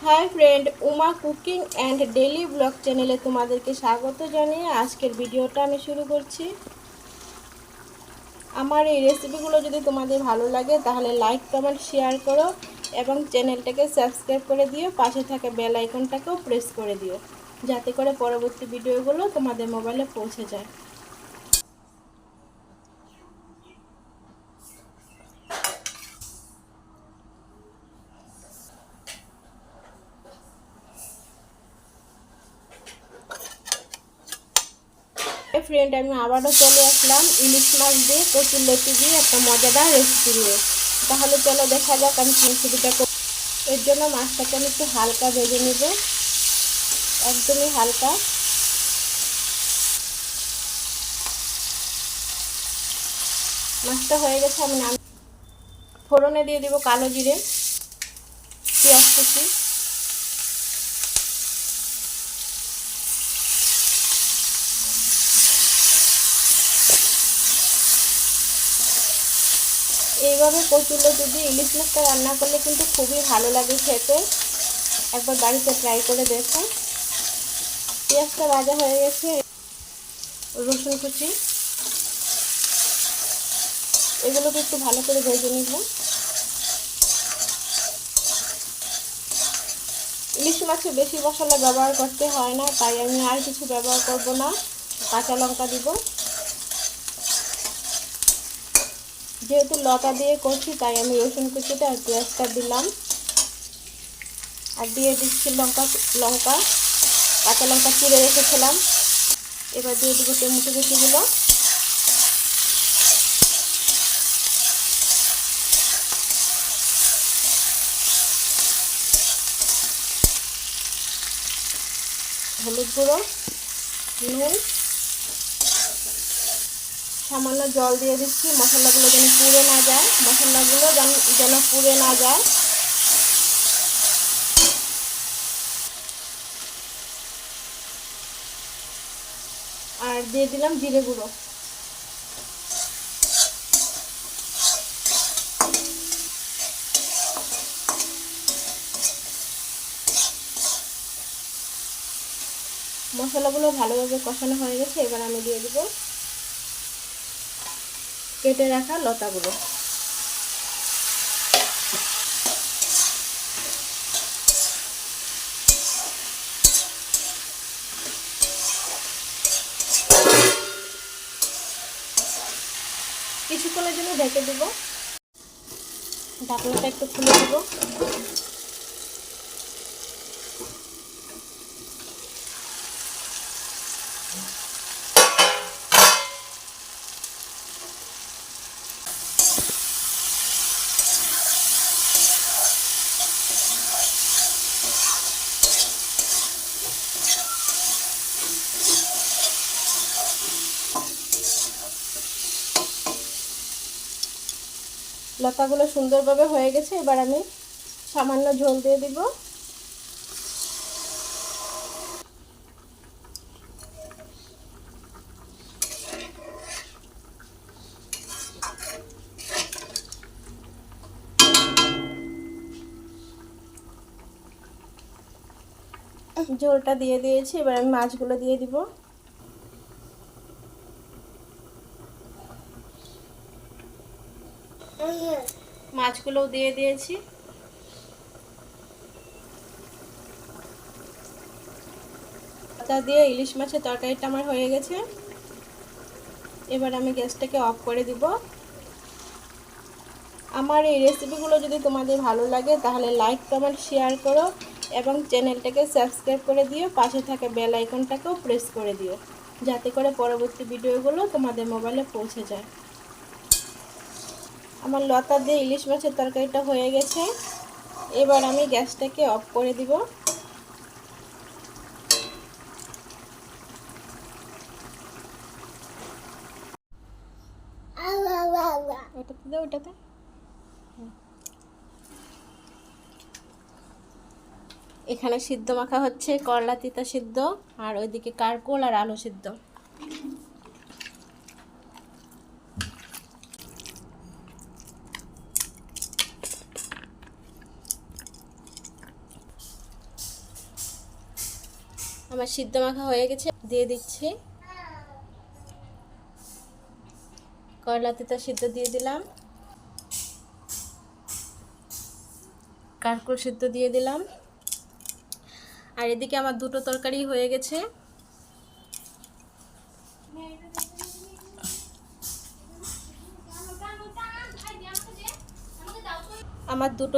Hi friend, Uma cooking and daily blog চ্যানেলে তোমাদেরকে স্বাগত জানিয়ে আজকের ভিডিওটা আমি শুরু করছি। আমার এই রেসিপিগুলো যদি তোমাদের ভালো লাগে তাহলে লাইক কমেন্ট শেয়ার করো এবং চ্যানেলটাকে সাবস্ক্রাইব করে দিও। পাশে থাকা বেল আইকনটাকেও প্রেস করে দিও যাতে করে পরবর্তী ভিডিওগুলো তোমাদের মোবাইলে পৌঁছে যায়। ফ্রেন্ড, আমি আবারও চলে আসলাম ইলিশ মাছ দিয়ে কচুরলতি দিয়ে একটা মজাদার রেসিপি নিয়ে। তাহলে চলো দেখা যাক আমি রেসিপিটা। এর জন্য মাছটাকে আমি একটু হালকা ভেজে নেব, একদমই হালকা। মাছটা হয়ে গেছে, আমি ফোড়নে দিয়ে দেব কালো জিরে, পেঁয়াজ কুচি, এইভাবে কচুরলতি দিয়ে ইলিশ মাছটা রান্না করলে কিন্তু খুবই ভালো লাগে খেতে। একবার বাড়িতে ট্রাই করে দেখুন। পেঁয়াজটা ভাজা হয়ে গেছে, রসুন কুচি, এগুলোকে একটু ভালো করে ভেজে নিব। ইলিশ মাছে বেশি মশলা ব্যবহার করতে হয় না, তাই আমি আর কিছু ব্যবহার করব না। কাঁচা লঙ্কা দিব, যেহেতু লতা দিয়ে করছি তাই আমি রসুন কুচিটা আর পেঁয়াজটা দিলাম। আর দিয়ে দিচ্ছি লঙ্কা, কাঁচা লঙ্কা চিড়ে রেখেছিলাম। এবার দিয়ে দেবো টমেটো কুচিগুলো। হলুদ গুঁড়ো, নুন, সামান্য জল দিয়ে দিচ্ছি। মশলাগুলো যেন পুড়ে না যায়, আর দিয়ে দিলাম জিরে গুঁড়ো। মশলাগুলো ভালোভাবে কষানো হয়ে গেছে, এবার আমি দিয়ে দেব কেটে রাখা লতাগুলো। কিছুক্ষণের জন্য ঢেকে দেব, ঢাকনাটা একটু খুলে দেব। লতাগুলো সুন্দরভাবে হয়ে গেছে, এবার আমি সামান্য ঝোল দিয়ে দিব। ঝোলটা দিয়ে দিয়েছি, এবার আমি মাছগুলো দিয়ে দিব। মাছগুলোও দিয়ে দিয়েছি। লতা দিয়ে ইলিশ মাছের তরকারিটা আমার হয়ে গেছে। এবার আমি গ্যাসটাকে অফ করে দিব। আমার এই রেসিপিগুলো যদি তোমাদের ভালো লাগে তাহলে লাইক কমেন্ট শেয়ার করো এবং চ্যানেলটাকে সাবস্ক্রাইব করে দিও। পাশে থাকা বেল আইকনটাকেও প্রেস করে দিও যাতে করে পরবর্তী ভিডিওগুলো তোমাদের মোবাইলে পৌঁছে যায়। আমার লতা দিয়ে ইলিশ মাছের তরকারিটা হয়ে গেছে, এবার আমি গ্যাসটাকে অফ করে দিব। ওটাতে দাও, ওটাতে। এখানে সিদ্ধ মাখা হচ্ছে, করলা তিতা সিদ্ধ, আর ওইদিকে কারকোল আর আলু সিদ্ধ। আমার সিদ্ধ মাখা হয়ে গেছে, দিয়ে দিচ্ছি। করলা তিতা সিদ্ধ দিয়ে দিলাম, কাঁকরোল সিদ্ধ দিয়ে দিলাম। আর এদিকে আমার দুটো তরকারি হয়ে গেছে। আমার দুটো